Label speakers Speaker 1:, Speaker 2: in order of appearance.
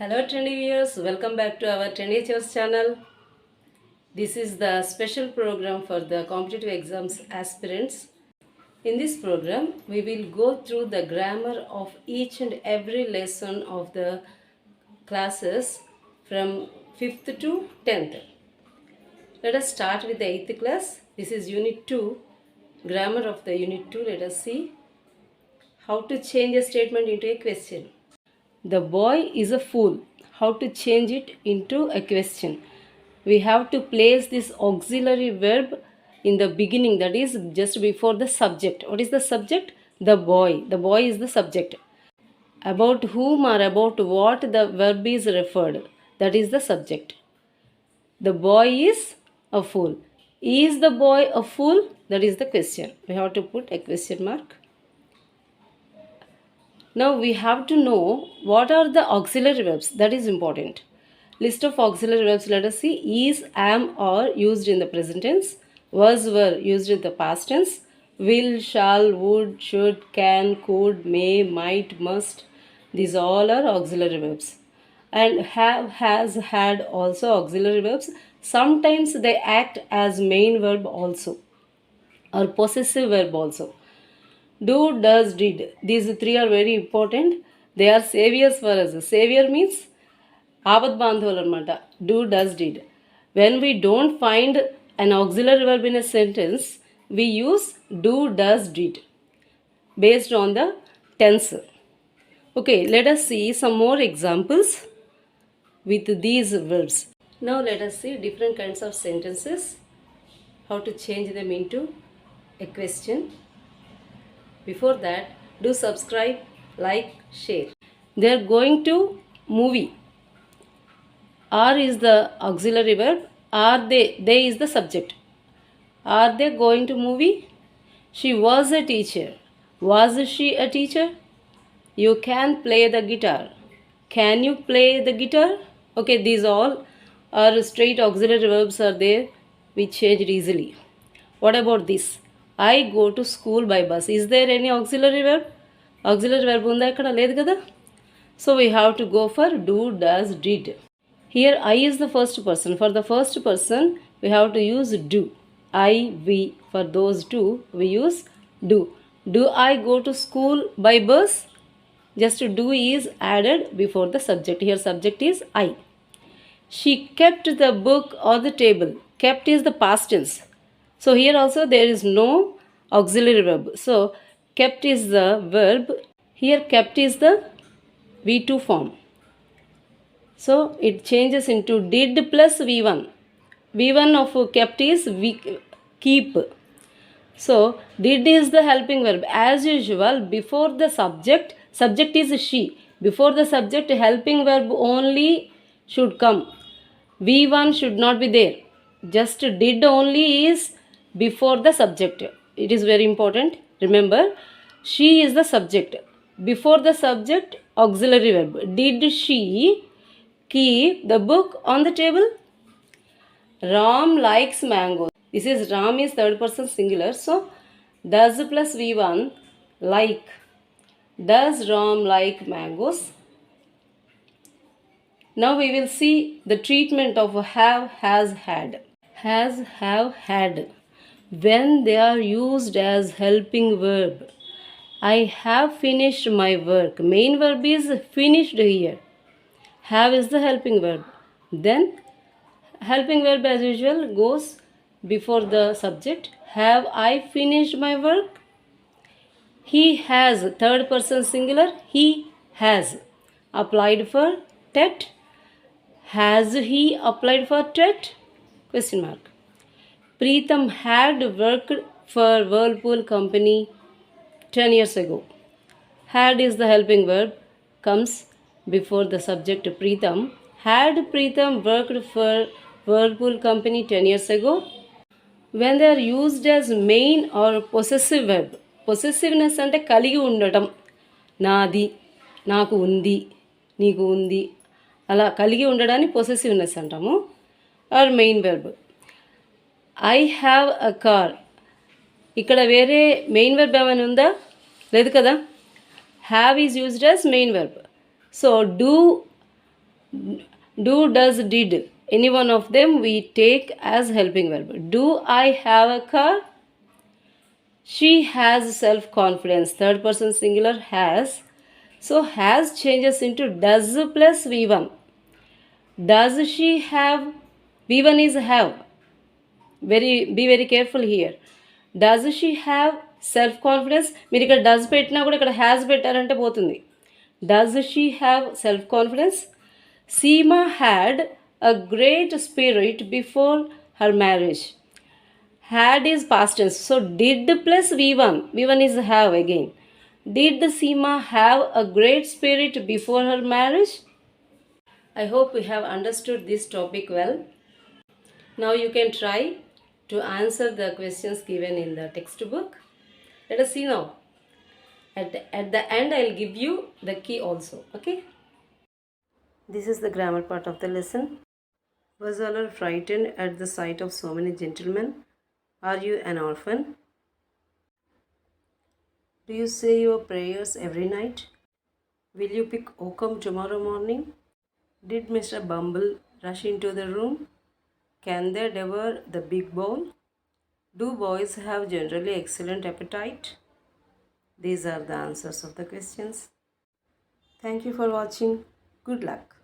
Speaker 1: Hello trendy viewers, welcome back to our Trendy Choice channel. This is the special program for the competitive exams aspirants. In this program, we will go through the grammar of each and every lesson of the classes from 5th to 10th. Let us start with the 8th class. This is Unit 2, grammar of the Unit 2. Let us see how to change a statement into a question. The boy is a fool. How to change it into a question? We have to place this auxiliary verb in the beginning, that is just before the subject. What is the subject? The boy. The boy is the subject. About whom or about what the verb is referred, that is the subject. The boy is a fool. Is the boy a fool? That is the question. We have to put a question mark. Now we have to know what are the auxiliary verbs. That is important. List of auxiliary verbs, let us see. Is, am, are used in the present tense. Was, were used in the past tense. Will, shall, would, should, can, could, may, might, must. These all are auxiliary verbs. And have, has, had also auxiliary verbs. Sometimes they act as main verb also, or possessive verb also. Do, does, did. These three are very important. They are saviors for us. Savior means Abad-bandhavuలు అనమాట. Do, does, did. When we don't find an auxiliary verb in a sentence, we use do, does, did based on the tense. Okay, let us see some more examples with these verbs. Now let us see different kinds of sentences, how to change them into a question. Before that, do subscribe, like, share. They are going to movie. Are is the auxiliary verb. Are they is the subject. Are they going to movie? She was a teacher. Was she a teacher? You can play the guitar. Can you play the guitar? Okay, these all are straight auxiliary verbs are there. We changed easily. What about this? I go to school by bus. Is there any auxiliary verb? Auxiliary verb unda ikkada ledhu kada. So we have to go for do, does, did. Here I is the first person. For the first person, we have to use do. I, we. For those two, we use do. Do I go to school by bus? Just do is added before the subject. Here subject is I. She kept the book on the table. Kept is the past tense. So here also there is no auxiliary verb. So kept is the verb. Here kept is the V2 form. So it changes into did plus V1. V1 of kept is keep. So did is the helping verb. As usual, before the subject is she. Before the subject, helping verb only should come. V1 should not be there. Just did only is before the subject. It is very important. Remember, she is the subject. Before the subject, auxiliary verb. Did she keep the book on the table? Ram likes mangoes. This is Ram is third person singular. So does plus V1 like. Does Ram like mangoes? Now we will see the treatment of have, has, had. Has, have, had. When they are used as helping verb. I have finished my work. Main verb is finished here. Have is the helping verb. Then helping verb as usual goes before the subject. Have I finished my work? He has, third person singular, he has applied for TET. Has he applied for TET? Question mark. Preetham had worked for Whirlpool company 10 years ago. Had is the helping verb, comes before the subject Preetham. Had Preetham worked for Whirlpool company 10 years ago? When they are used as main or possessive verb. Possessiveness అంటే కలిగి ఉండటం. నాది, నాకు ఉంది, నీకు ఉంది, అలా కలిగి ఉండడాన్ని పొసెసివ్నెస్ అంటాము. Or main verb. I have a car. ఇక్కడ వేరే మెయిన్ వెర్బ్ ఏమైనా ఉందా? లేదు కదా. Have is used as main verb. So do Do, does, did. Any one of them we take as helping verb. Do I have a car? She has self confidence. Third person singular has. So has changes into does plus V1. Does she have? V1 is have. Be very careful here. Does she have self confidence? మీరు ఇక్కడ does పెట్టినా కూడా ఇక్కడ has పెట్టారంటే పోతుంది. Does she have self confidence? Seema had a great spirit before her marriage. Had is past tense. So did plus V1. V1 is have again. Did Seema have a great spirit before her marriage? I hope we have understood this topic well. Now you can try to answer the questions given in the textbook. Let us see now. At the end, I'll give you the key also. Okay? This is the grammar part of the lesson. Was Allah frightened at the sight of so many gentlemen? Are you an orphan? Do you say your prayers every night? Will you pick oakum tomorrow morning? Did Mr. Bumble rush into the room? Can they devour the big bowl? Do boys have generally excellent appetite? These are the answers of the questions. Thank you for watching. Good luck.